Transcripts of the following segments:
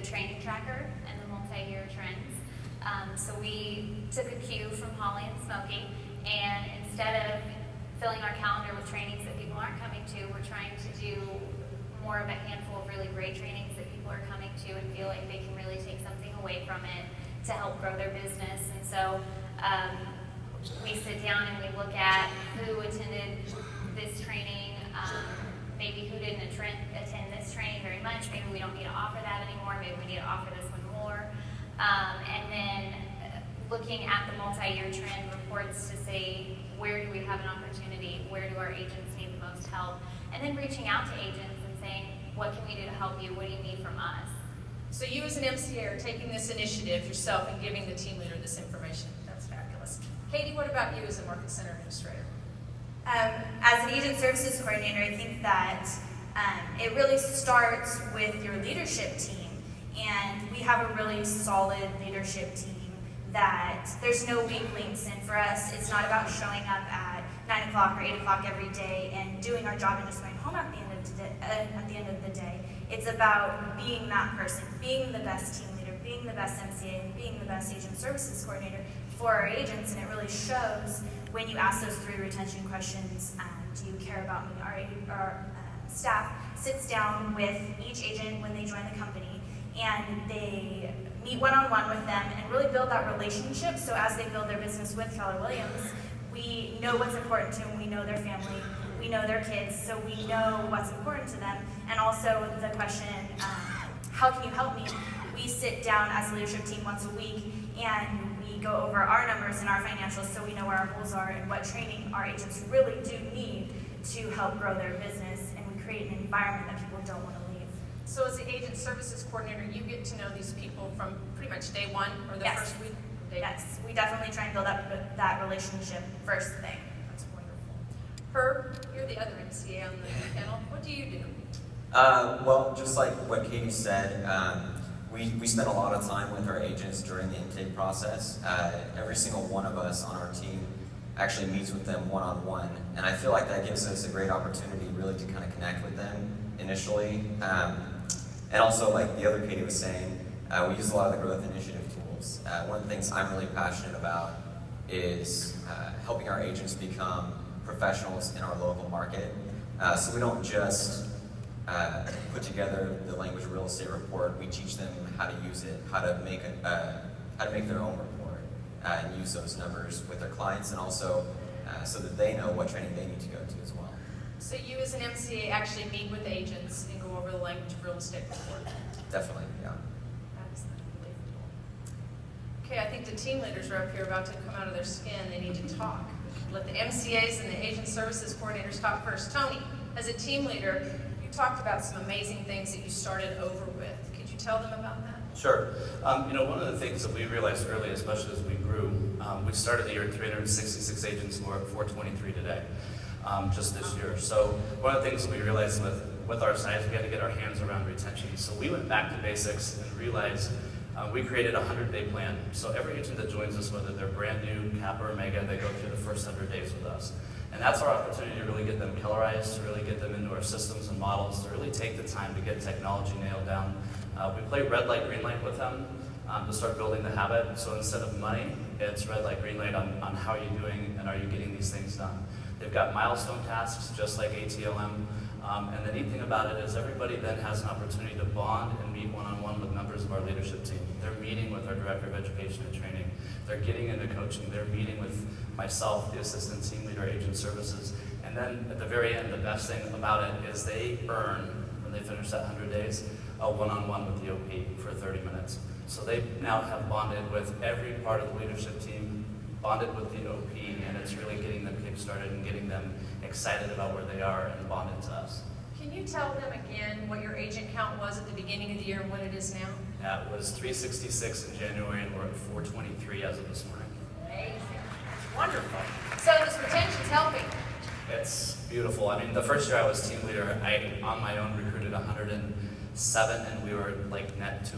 training tracker and the multi-year trends. So we took a cue from Holly and Smokey, and instead of filling our calendar with trainings that people aren't coming to, we're trying to do more of a handful of really great trainings that people are coming to and feel like they can really take something away from it to help grow their business. And so we sit down and we look at who attended this training, maybe who didn't attend this training very much. Maybe we don't need to offer that anymore. Maybe we need to offer this one more. And then looking at the multi-year trend reports to say, where do we have an opportunity? Where do our agents need the most help? And then reaching out to agents and saying, what can we do to help you? What do you need from us? So you as an MCA are taking this initiative yourself and giving the team leader this information. That's fabulous. Katie, what about you as a Market Center administrator? As an agent services coordinator, I think that it really starts with your leadership team. And we have a really solid leadership team that there's no weak links. And for us, it's not about showing up at 9 o'clock or 8 o'clock every day and doing our job and just going home at the end of the day. It's about being that person, being the best team leader, being the best MCA, and being the best agent services coordinator for our agents. And it really shows when you ask those 3 retention questions. Do you care about me? Our staff sits down with each agent when they join the company, and they meet one-on-one with them and really build that relationship. So as they build their business with Keller Williams, we know what's important to them. We know their family. We know their kids. So we know what's important to them. And also the question, how can you help me? We sit down as a leadership team once a week and we go over our numbers and our financials so we know where our goals are and what training our agents really do need to help grow their business. And we create an environment that people don't want to leave. So as the agent services coordinator, you get to know these people from pretty much day one or the first week? Yes, we definitely try and build up that relationship first thing. That's wonderful. Herb, you're the other MCA on the panel. What do you do? Well, just like what Katie said, we spend a lot of time with our agents during the intake process. Every single one of us on our team actually meets with them one-on-one, and I feel like that gives us a great opportunity really to kind of connect with them initially. And also, like the other Katie was saying, we use a lot of the growth initiative tools. One of the things I'm really passionate about is helping our agents become professionals in our local market. So we don't just put together the language real estate report. We teach them how to use it, how to make their own report, and use those numbers with their clients, and also so that they know what training they need to go to as well. So you as an MCA actually meet with agents and go over the language of real estate report? Definitely, yeah. That's unbelievable. Okay, I think the team leaders are up here about to come out of their skin. They need to talk. Let the MCAs and the agent services coordinators talk first. Tony, as a team leader, you talked about some amazing things that you started over with. Could you tell them about that? Sure. One of the things that we realized early, especially as we grew, we started the year at 366 agents, and we're at 423 today, just this year. So one of the things that we realized with our size, we had to get our hands around retention. So we went back to basics and realized we created a 100-day plan. So every agent that joins us, whether they're brand new, Cap or Mega, they go through the first 100 days with us. And that's our opportunity to really get them Kellerized, to really get them into our systems and models, to really take the time to get technology nailed down. We play red light, green light with them to start building the habit. So instead of money, it's red light, green light on how are you doing and are you getting these things done. They've got milestone tasks, just like ATLM. And the neat thing about it is everybody then has an opportunity to bond and meet one-on-one with members of our leadership team. They're meeting with our Director of Education and Training. They're getting into coaching. They're meeting with myself, the Assistant Team Leader, Agent Services. And then at the very end, the best thing about it is they earn, when they finish that 100 days, a one-on-one with the OP for 30 minutes. So they now have bonded with every part of the leadership team, bonded with the OP, and it's really getting them kick-started and getting them excited about where they are and bonded to us. Can you tell them again what your agent count was at the beginning of the year and what it is now? Yeah, it was 366 in January, and we're at 423 as of this morning. Amazing. Wonderful. So this retention's helping. It's beautiful. I mean, the first year I was team leader, I, on my own, recruited 107, and we were like net 2.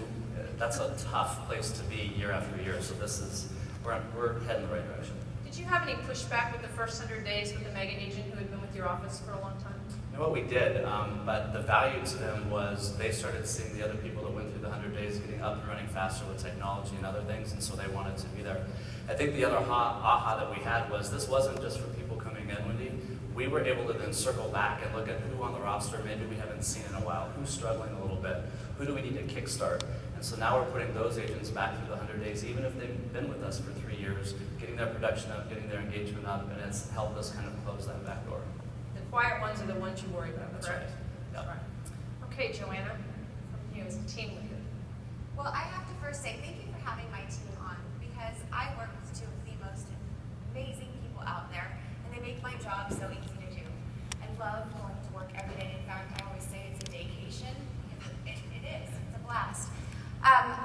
That's a tough place to be year after year, so this is, we're heading the right direction. Did you have any pushback with the first 100 days with the mega agent who had been with your office for a long time? You know what we did, but the value to them was they started seeing the other people that went through the 100 days getting up and running faster with technology and other things, and so they wanted to be there. I think the other aha that we had was this wasn't just for people coming in, Wendy. We were able to then circle back and look at who on the roster maybe we haven't seen in a while, who's struggling a little bit, who do we need to kickstart. And so now we're putting those agents back through the 100 days, even if they've been with us for 3 years, getting their production up, getting their engagement up, and it's helped us kind of close that back door. The quiet ones are the ones you worry about, That's correct? right. Yep. Right. Okay, Joanna, from you as a team leader. Well, I have to first say thank you for having my team on, because I work with two of the most amazing people out there, and they make my job so easy to do. I love going to work every day. In fact, I always say it's a vacation. It is. It's a blast.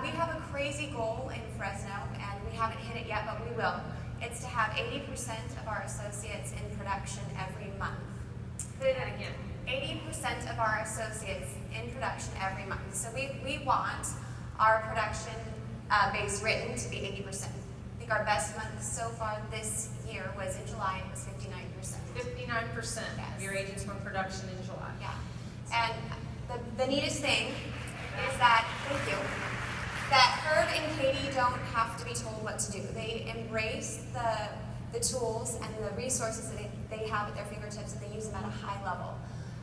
We have a crazy goal in Fresno, and we haven't hit it yet, but we will. It's to have 80% of our associates in production every month. Say that again. 80% of our associates in production every month. So we want our production base written to be 80%. I think our best month so far this year was in July, and it was 59%. 59% of your agents were in production in July. Yeah. And the neatest thing is that, thank you, that Herb and Katie don't have to be told what to do. They embrace the tools and the resources that they have at their fingertips, and they use them at a high level.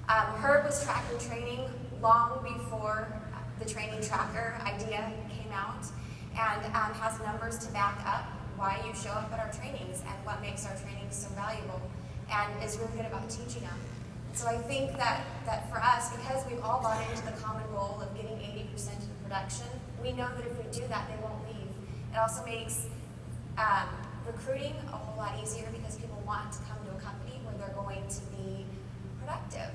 Herb was tracking training long before the training tracker idea came out, and has numbers to back up why you show up at our trainings and what makes our trainings so valuable, and is really good about teaching them. So I think that for us, because we've all bought into the common goal of getting 80% in production, we know that if we do that, they won't leave. It also makes recruiting a whole lot easier, because people want to come to a company where they're going to be productive.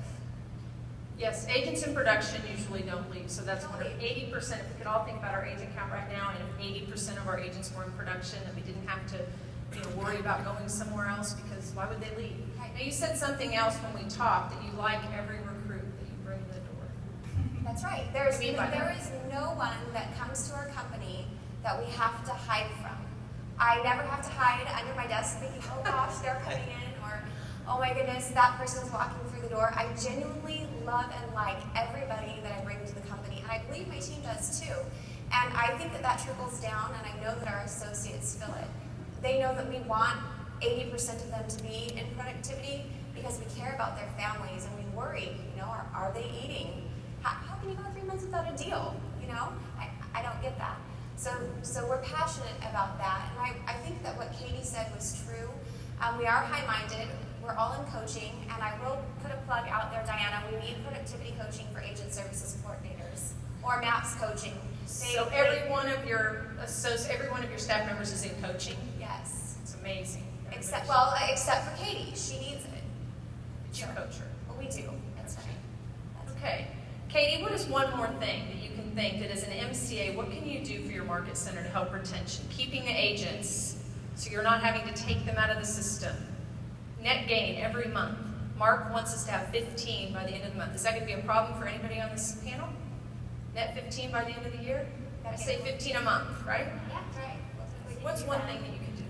Yes, agents in production usually don't leave, so that's Don't what leave. 80%, if we could all think about our agent count right now, and if 80% of our agents were in production, that we didn't have to worry about going somewhere else, because why would they leave? Right. Now, you said something else when we talked, that you like every recruit that you bring in the door. That's right. What do you mean by There that? is no one that comes to our company that we have to hide from. I never have to hide under my desk thinking, oh gosh, they're coming in, or oh my goodness, that person's walking through the door. I genuinely love and like everybody that I bring to the company, and I believe my team does too. And I think that trickles down, and I know that our associates feel it. They know that we want 80% of them to be in productivity, because we care about their families, and we worry, are they eating? How can you go 3 months without a deal? I don't get that. So we're passionate about that, and I think that what Katie said was true. We are high-minded. We're all in coaching, and I will put a plug out there, Diana. We need productivity coaching for agent services coordinators, or MAPS coaching. So every one of your staff members is in coaching. Yes. It's amazing. Except for Katie, she needs it. But you coach her. Well, we do. That's right. Okay. Katie, what is one more thing that you can think that as an MCA, what can you do for your market center to help retention? Keeping the agents so you're not having to take them out of the system. Net gain every month. Mark wants us to have 15 by the end of the month. Is that going to be a problem for anybody on this panel? Net 15 by the end of the year? Gotta say 15 a month, right? Yeah, that's right. What's one thing that you can do?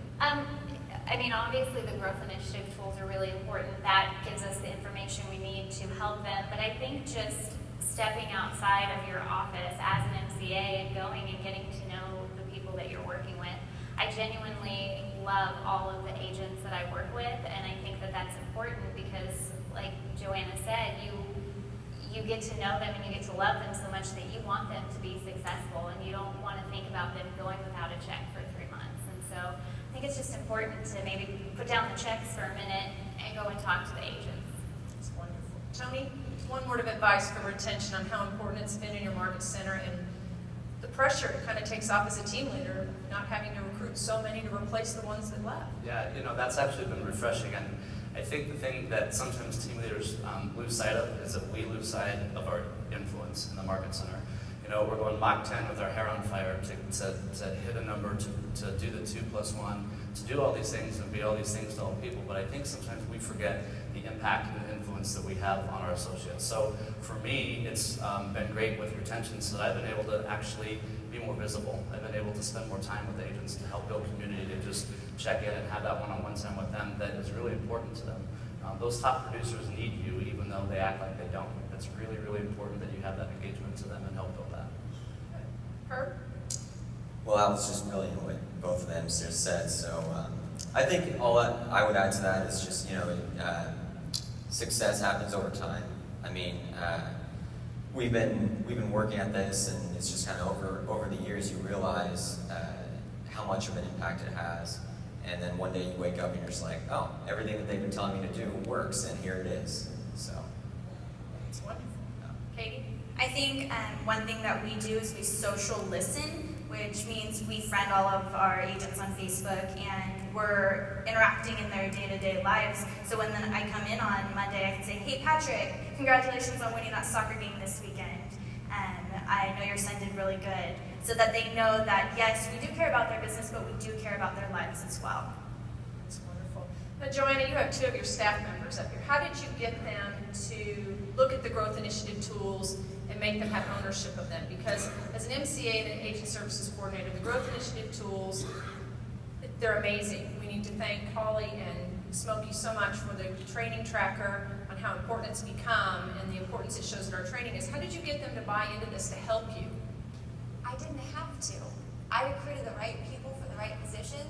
Obviously the growth initiative tools are really important. That gives us the information we need to help them. But I think just stepping outside of your office as an MCA and going and getting to know the people that you're working with. I genuinely love all of the agents that I work with, and I think that that's important because, like Joanna said, you get to know them and you get to love them so much that you want them to be successful, and you don't want to think about them going without a check for 3 months. And so I think it's just important to maybe put down the checks for a minute and go and talk to the agents. It's wonderful. Tony, one word of advice for retention on how important it's been in your market center, and the pressure it kind of takes off as a team leader, not having to recruit so many to replace the ones that left. Yeah, that's actually been refreshing, and I think the thing that sometimes team leaders lose sight of is that we lose sight of our influence in the market center. We're going Mach 10 with our hair on fire to hit a number, to do the 2+1, to do all these things and be all these things to all people, but I think sometimes we forget the impact and the influence that we have on our associates. So for me, it's been great with retention, so that I've been able to actually be more visible. I've been able to spend more time with agents to help build community, to just check in and have that one-on-one time with them that is really important to them. Those top producers need you, even though they act like they don't. It's really, really important that you have that engagement to them and help build that. Herb? Well, that was just brilliant what both of them just said. So I think all that I would add to that is just, success happens over time. I mean, we've been working at this, and it's just kind of over the years you realize how much of an impact it has. And then one day you wake up and you're just like, oh, everything that they've been telling me to do works, and here it is. So It's wonderful. Katie? I think one thing that we do is we social listen, which means we friend all of our agents on Facebook, and we're interacting in their day-to-day lives. So when then I come in on Monday, I can say, hey Patrick, congratulations on winning that soccer game this weekend. I know your son did really good. So that they know that, yes, we do care about their business, but we do care about their lives as well. That's wonderful. Now, Joanna, you have 2 of your staff members up here. How did you get them to look at the growth initiative tools and make them have ownership of them? Because as an MCA and an agent services coordinator, the growth initiative tools, they're amazing. We need to thank Holly and Smokey so much for the training tracker on how important it's become and the importance it shows in our training is. How did you get them to buy into this to help you? I didn't have to. I recruited the right people for the right positions.